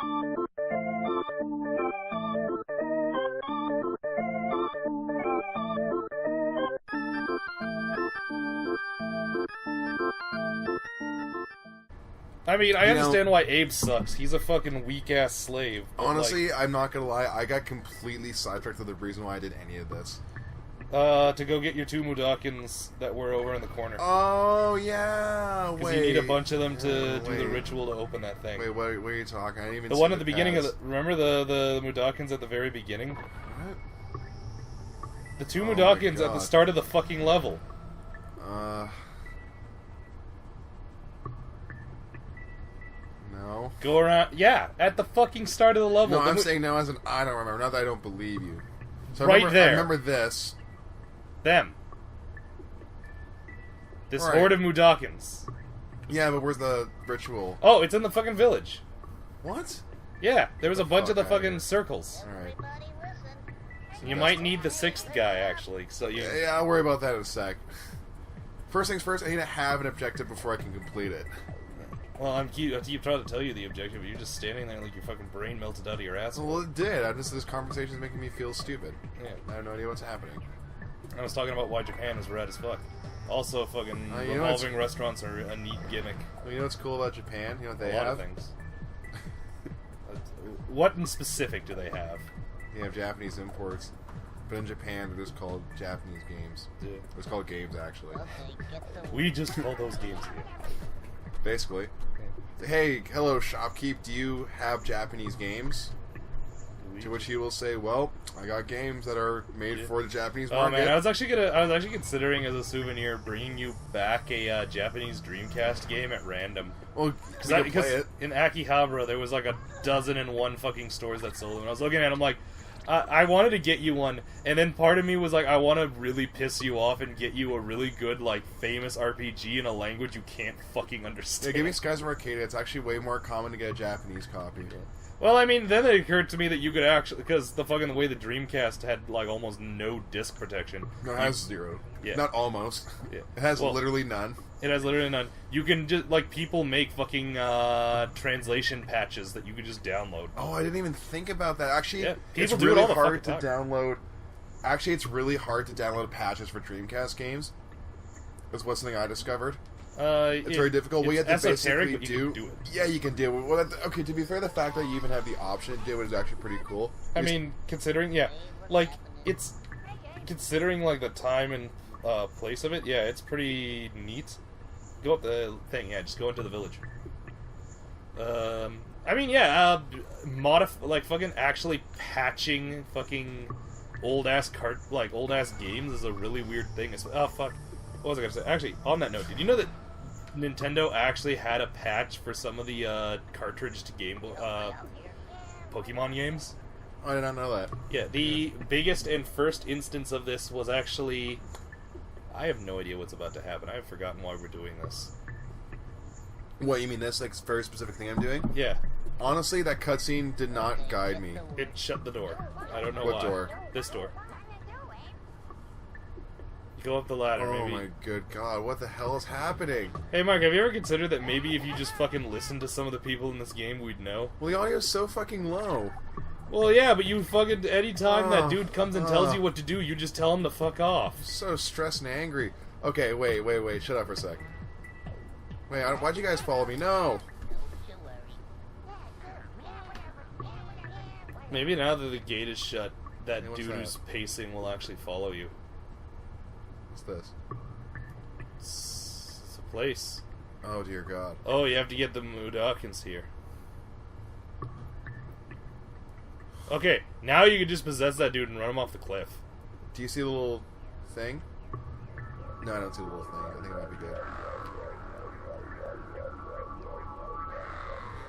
I mean, I understand why Abe sucks. He's a fucking weak-ass slave. Honestly, I'm not gonna lie, I got completely sidetracked with the reason why I did any of this. To go get your 2 Mudokons that were over in the corner. Oh, yeah, Because you need a bunch of them to do the ritual to open that thing. Wait, what are you talking? I didn't even the see one at the beginning pass. of the... Remember the Mudokons at the very beginning? What? The 2 Mudokons at the start of the fucking level. No. Go around... Yeah, at the fucking start of the level. No, I'm saying no as an I don't remember. Not that I don't believe you. So Right there. I remember this. Them. This Right. horde of Mudokons. Yeah, but where's the ritual? Oh, it's in the fucking village. What? Yeah, there was a bunch of the fuck outta fucking here. circles. Alright. You might need the 6th guy, actually. So you... Yeah, I'll worry about that in a sec. First things first, I need to have an objective before I can complete it. Well, I keep trying to tell you the objective, but you're just standing there like your fucking brain melted out of your ass. Well, it did. This conversation is making me feel stupid. Yeah. I have no idea what's happening. I was talking about why Japan is rad as fuck. Also, fucking you know revolving restaurants are a neat gimmick. Well, you know what's cool about Japan? You know what they A lot have? of things. What in specific do they have? They have Japanese imports. But in Japan, they're just called Japanese games. Yeah. It's called games, actually. We just call those games here. Basically. Hey, hello, shopkeep. Do you have Japanese games? To which he will say, "Well, I got games that are made for the Japanese market." Oh man, I was actually considering as a souvenir bringing you back a Japanese Dreamcast game at random. Well, Because in Akihabara there was like 1,001 fucking stores that sold them. And I was looking at them like, I wanted to get you one, and then part of me was like, I want to really piss you off and get you a really good, like, famous RPG in a language you can't fucking understand. Yeah, give me Skies of Arcadia. It's actually way more common to get a Japanese copy. Well, I mean, then it occurred to me that you could actually, because the way the Dreamcast had, like, almost no disc protection. No, it has 0. Yeah. Not almost. Yeah. It has literally none. It has literally none. You can just, like, people make fucking translation patches that you could just download. Oh, I didn't even think about that. Actually, Yeah, it's people do it really all the hard to fucking time. download. Actually, it's really hard to download patches for Dreamcast games. That's what's something I discovered. It's very difficult. What you have to basically but you can do it. Yeah, you can do it. Well, okay, to be fair, the fact that you even have the option to do it is actually pretty cool. I mean, considering, like, it's... Considering, like, the time and place of it, yeah, it's pretty neat. Go up the thing, just go into the village. I mean, yeah, like, fucking actually patching fucking old-ass games is a really weird thing. Oh, fuck. What was I gonna say? Actually, on that note, did you know that Nintendo actually had a patch for some of the cartridge game Pokemon games? I did not know that. Yeah, the biggest and first instance of this was actually... I have no idea what's about to happen. I've forgotten why we're doing this. What, you mean this, like, very specific thing I'm doing? Yeah. Honestly, that cutscene did not guide me. It shut the door. I don't know why. What door? This door. You go up the ladder, Oh maybe. my good god, what the hell is happening? Hey, Mark, have you ever considered that maybe if you just fucking listened to some of the people in this game, we'd know? Well, the audio's so fucking low. Well, yeah, but you fucking... Anytime that dude comes and tells you what to do, you just tell him to fuck off. I'm so stressed and angry. Okay, wait, shut up for a sec. Wait, why'd you guys follow me? No! Maybe now that the gate is shut, that Hey, what's dude that? who's pacing will actually follow you. What's this? It's a place. Oh dear god. Oh, you have to get the Mudokons here. Okay, now you can just possess that dude and run him off the cliff. Do you see the little thing? No, I don't see the little thing. I think it might be good.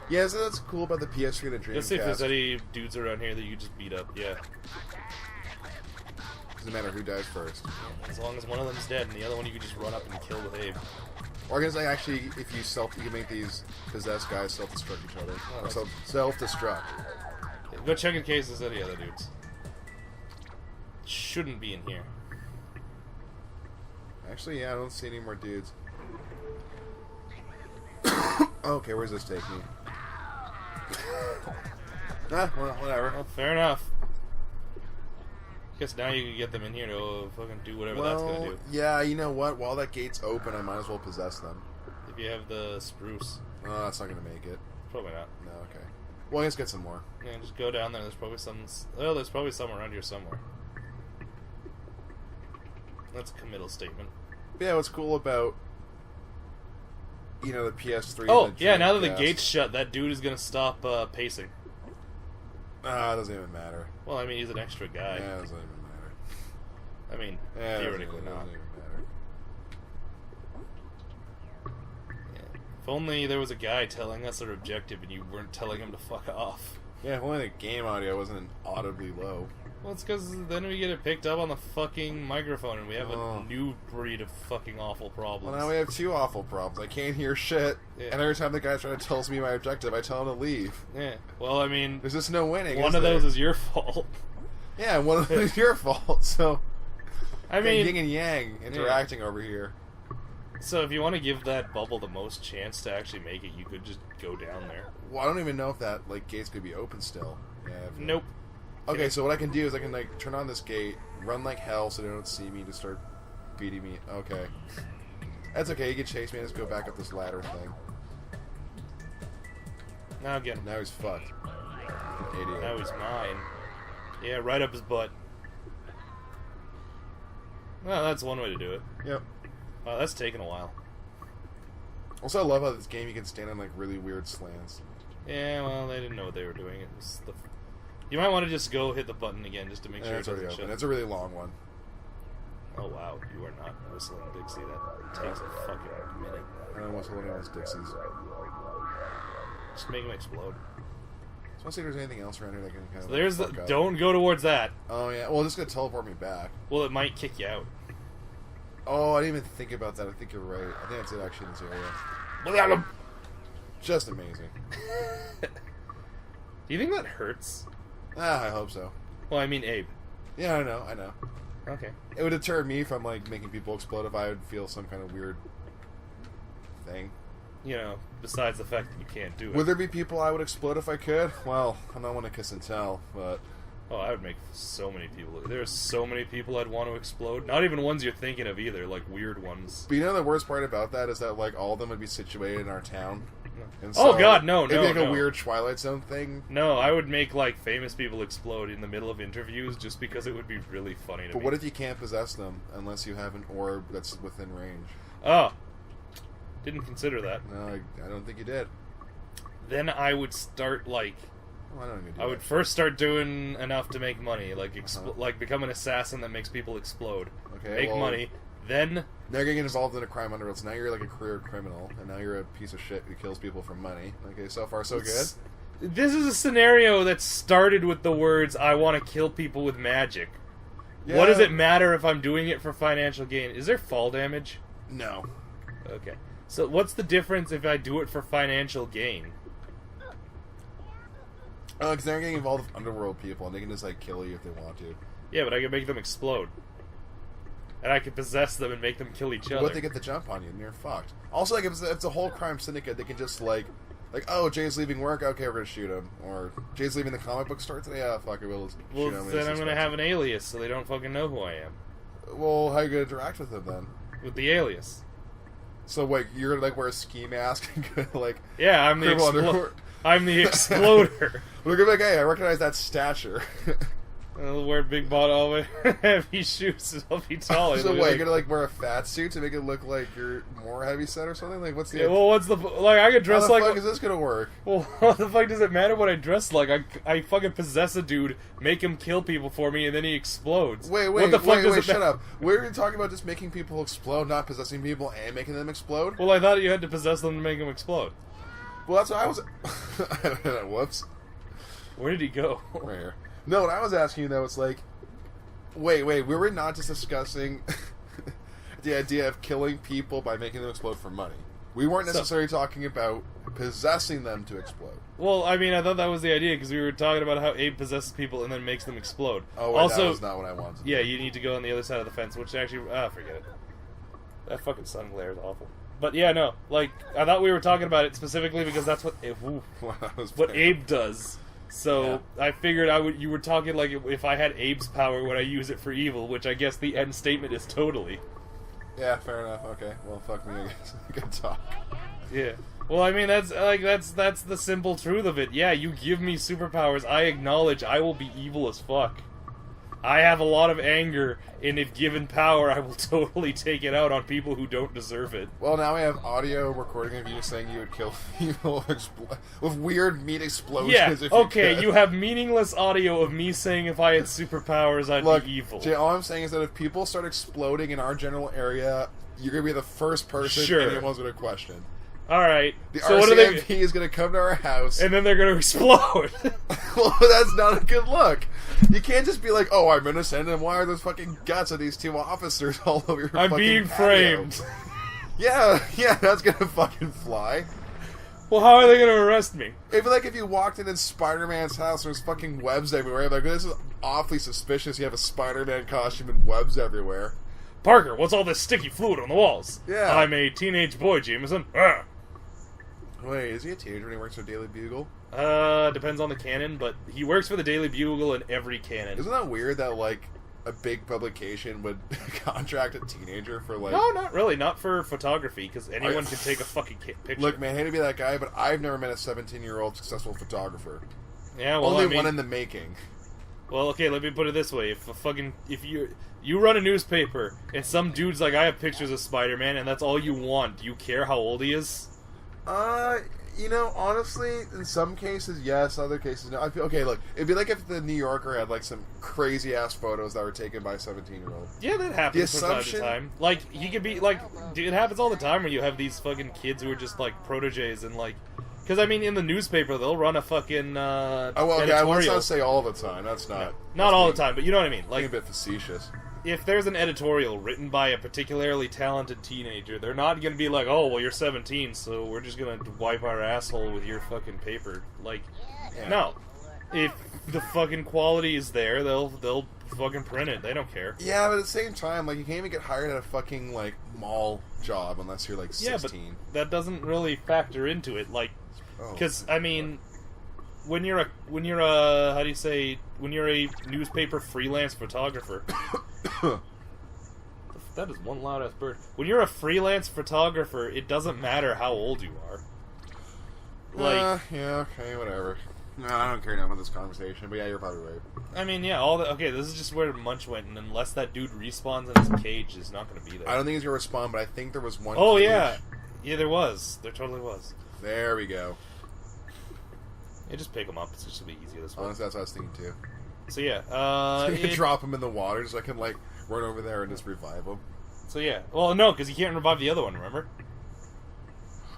Yeah, so that's cool about the PS3 and the Dreamcast. Let's see if there's any dudes around here that you can just beat up. Yeah. Doesn't matter who dies first. As long as one of them's dead and the other one you can just run up and kill with Abe. Or I guess like actually, if you can make these possessed guys self-destruct each other. Oh, Or self-destruct. Okay, go check in case there's any other dudes. Shouldn't be in here. Actually, yeah, I don't see any more dudes. Okay, where's this take me? Well, whatever. Well, fair enough. Guess now you can get them in here to fucking do whatever that's gonna do. Yeah, you know what? While that gate's open, I might as well possess them. If you have the spruce. Oh, that's not gonna make it. Probably not. No, okay. Well, let's get some more. Yeah, just go down there. There's probably some... Oh, there's probably some around here somewhere. That's a committal statement. But yeah, what's cool about... You know, the PS3... Oh, and the yeah, now that the Dreamcast- gate's shut, that dude is gonna stop pacing. It doesn't even matter. Well, I mean, he's an extra guy. Yeah, it doesn't even matter. I mean, Yeah, theoretically it not. doesn't even matter. Yeah. If only there was a guy telling us our objective and you weren't telling him to fuck off. Yeah, if only the game audio wasn't audibly low. Well, it's because then we get it picked up on the fucking microphone and we have a new breed of fucking awful problems. Well, now we have two awful problems. I can't hear shit, Yeah. and every time the guy's trying to tell me my objective, I tell him to leave. Yeah. Well, I mean, There's just no winning. one of those is your fault. Yeah, one of them is your fault, so... I mean... yin and yang interacting over here. So if you want to give that bubble the most chance to actually make it, you could just go down there. Well, I don't even know if that gates could be open still. Yeah. Nope. Okay, so what I can do is I can turn on this gate, run like hell so they don't see me, to start beating me. Okay, that's okay. He can chase me and just go back up this ladder thing. Now again. Now he's fucked. Idiot. Now he's mine. Yeah, right up his butt. Well, that's one way to do it. Yep. Wow, that's taken a while. Also, I love how this game you can stand on really weird slants. Yeah, well, they didn't know what they were doing. It was the... You might want to just go hit the button again just to make sure It's it already doesn't open. shut. It's a really long one. Oh wow, you are not whistling Dixie. That takes a fucking minute. I don't know what's holding on those Dixies. Just make them explode. So let's see if there's anything else around here that can kind of. So there's the... fuck up. Don't go towards that. Oh yeah. Well, it's gonna teleport me back. Well, it might kick you out. Oh, I didn't even think about that. I think you're right. I think that's it actually in this area. Without him. Just amazing. Do you think that hurts? I hope so. Well, I mean Abe. Yeah, I know. Okay. It would deter me from making people explode if I would feel some kind of weird thing. You know, besides the fact that you can't do it. Would there be people I would explode if I could? Well, I'm not one to kiss and tell, but... Oh, I would make so many people. There are so many people I'd want to explode. Not even ones you're thinking of either, like weird ones. But you know the worst part about that is that all of them would be situated in our town. And Oh, God, no, it'd be like no. a weird Twilight Zone thing. No, I would make famous people explode in the middle of interviews just because it would be really funny to me. But what if you can't possess them unless you have an orb that's within range? Oh. Didn't consider that. No, I don't think you did. Then I would start Well, I don't even do I would that. first start doing enough to make money, become an assassin that makes people explode. Okay, Make money, then Now you're getting involved in a crime underworld, so now you're a career criminal, and now you're a piece of shit who kills people for money. Okay, so far so good. This is a scenario that started with the words, I want to kill people with magic. Yeah. What does it matter if I'm doing it for financial gain? Is there fall damage? No. Okay. So what's the difference if I do it for financial gain? Because they're getting involved with underworld people, and they can just kill you if they want to. Yeah, but I can make them explode. And I can possess them and make them kill each other. What if they get the jump on you, and you're fucked? Also, if it's a whole crime syndicate, they can just oh, Jay's leaving work, okay, we're gonna shoot him. Or Jay's leaving the comic book store today, yeah, fuck it, we'll shoot him. Then I'm gonna have an alias, so they don't fucking know who I am. Well, how are you gonna interact with them then? With the alias. So you're gonna wear a ski mask and go Yeah, I'm the I'm the exploder. We're gonna be like, hey, I recognize that stature. I'll wear big bottom, I'll wear heavy shoes, I'll be taller. So what, you're gonna wear a fat suit to make it look like you're more heavy set or something? What's the... Yeah, well, what's the... I could dress how the like... fuck is this gonna work? Well, what the fuck does it matter what I dress like? I fucking possess a dude, make him kill people for me, and then he explodes. Wait, what the fuck does it shut up. We're talking about just making people explode, not possessing people and making them explode? Well, I thought you had to possess them to make them explode. Well, that's what I was... Whoops. Where did he go? Right here. No, what I was asking you, though, it's wait, we were not just discussing the idea of killing people by making them explode for money. We weren't necessarily talking about possessing them to explode. Well, I mean, I thought that was the idea, because we were talking about how Abe possesses people and then makes them explode. Oh, wait, also, that was not what I wanted to do. Yeah, you need to go on the other side of the fence, which actually... forget it. That fucking sun glare is awful. But yeah, no. Like, I thought we were talking about it specifically because that's what Wow, that was what bad. Abe does. So I figured you were talking like if I had Abe's power, would I use it for evil? Which I guess the end statement is totally. Yeah, fair enough. Okay, well, fuck me, I guess. Good talk. Yeah. Well, I mean, that's the simple truth of it. Yeah, you give me superpowers, I acknowledge I will be evil as fuck. I have a lot of anger, and if given power, I will totally take it out on people who don't deserve it. Well, now we have audio recording of you saying you would kill people with weird meat explosions. Yeah, if okay, could. you have meaningless audio of me saying if I had superpowers, I'd Look, be evil. Jay, all I'm saying is that if people start exploding in our general area, you're going to be the first person Sure. anyone's going to question. Alright, The so what are they... RCMP is going to come to our house. And then they're gonna explode. Well, that's not a good look. You can't just be like, oh, I'm innocent, and why are those fucking guts of these two officers all over your I'm fucking being patio? framed. Yeah, that's going to fucking fly. Well, how are they gonna arrest me? It'd be like if you walked in Spider-Man's house, there's fucking webs everywhere. You're like, this is awfully suspicious. You have a Spider-Man costume and webs everywhere. Parker, what's all this sticky fluid on the walls? Yeah. I'm a teenage boy, Jameson. Ah. Wait, is he a teenager when he works for Daily Bugle? Depends on the canon, but he works for the Daily Bugle in every canon. Isn't that weird that, like, a big publication would contract a teenager for, like... No, not really. Not for photography, because anyone can take a fucking picture. Look, man, I hate to be that guy, but I've never met a 17-year-old successful photographer. Yeah, well, Only I mean, one in the making. Well, okay, let me put it this way: if you run a newspaper and some dude's like, I have pictures of Spider-Man, and that's all you want, do you care how old he is? You know, honestly, in some cases, yes. Other cases, no. I feel okay. Look, it'd be like if the New Yorker had like some crazy ass photos that were taken by a 17-year-old. Yeah, that happens from time to time. Like, he could be like, dude, it happens all the time when you have these fucking kids who are just like proteges and like, because I mean, in the newspaper they'll run a fucking oh well, okay. editorial. Let's not say all the time. That's not Not all the time, but you know what I mean. Like Like, a bit facetious. if there's an editorial written by a particularly talented teenager, they're not going to be like, oh, well, you're 17, so we're just going to wipe our asshole with your fucking paper. Like, Yeah. no. If the fucking quality is there, they'll fucking print it. They don't care. Yeah, but at the same time, like, you can't even get hired at a fucking, like, mall job unless you're, like, 16. Yeah, but that doesn't really factor into it. Like, because, I mean, when you're a newspaper freelance photographer... That is one loud ass bird. When you're a freelance photographer, it doesn't matter how old you are. Like, yeah, okay, whatever. No, I don't care now about this conversation, but yeah, you're probably right. I mean, yeah, okay, this is just where Munch went, and unless that dude respawns in his cage, he's not going to be there. I don't think he's gonna respond, but I think there was one. Oh, cage. yeah, there was. There totally was. There we go. Yeah, just pick him up. It's just going to be easier this way. Honestly, that's what I was thinking too. So yeah, So you can drop him in the water so I can like run over there and just revive him. So yeah, well, no, because you can't revive the other one. Remember?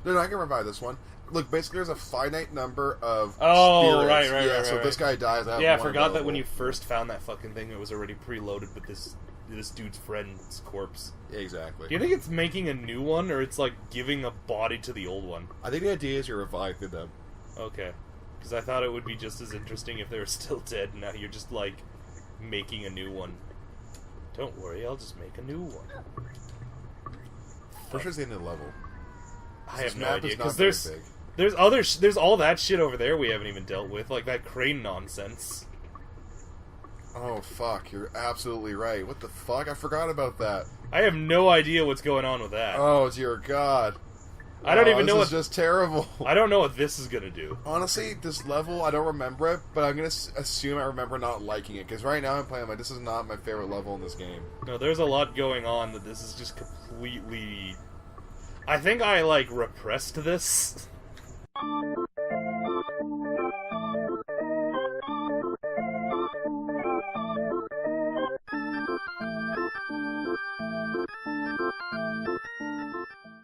No, I can revive this one. Look, basically, there's a finite number of Oh, spirits. right. Yeah, so if right. this guy dies, I have Yeah, I one forgot that available. when you first found that fucking thing, it was already preloaded with this dude's friend's corpse. Yeah, exactly. Do you think it's making a new one, or it's like giving a body to the old one? I think the idea is you revive them. Okay. Because I thought it would be just as interesting if they were still dead, and now you're just, like, making a new one. Don't worry, I'll just make a new one. For sure it's the end of the level. I have This no map idea, is not because very big. there's all that shit over there we haven't even dealt with, like that crane nonsense. Oh, fuck, you're absolutely right. What the fuck? I forgot about that. I have no idea what's going on with that. Oh, dear God. I don't even know This is just terrible. I don't know what this is gonna do. Honestly, this level, I don't remember it, but I'm gonna assume I remember not liking it, because right now I'm playing like, this is not my favorite level in this game. No, there's a lot going on that this is just completely... I think I, like, repressed this.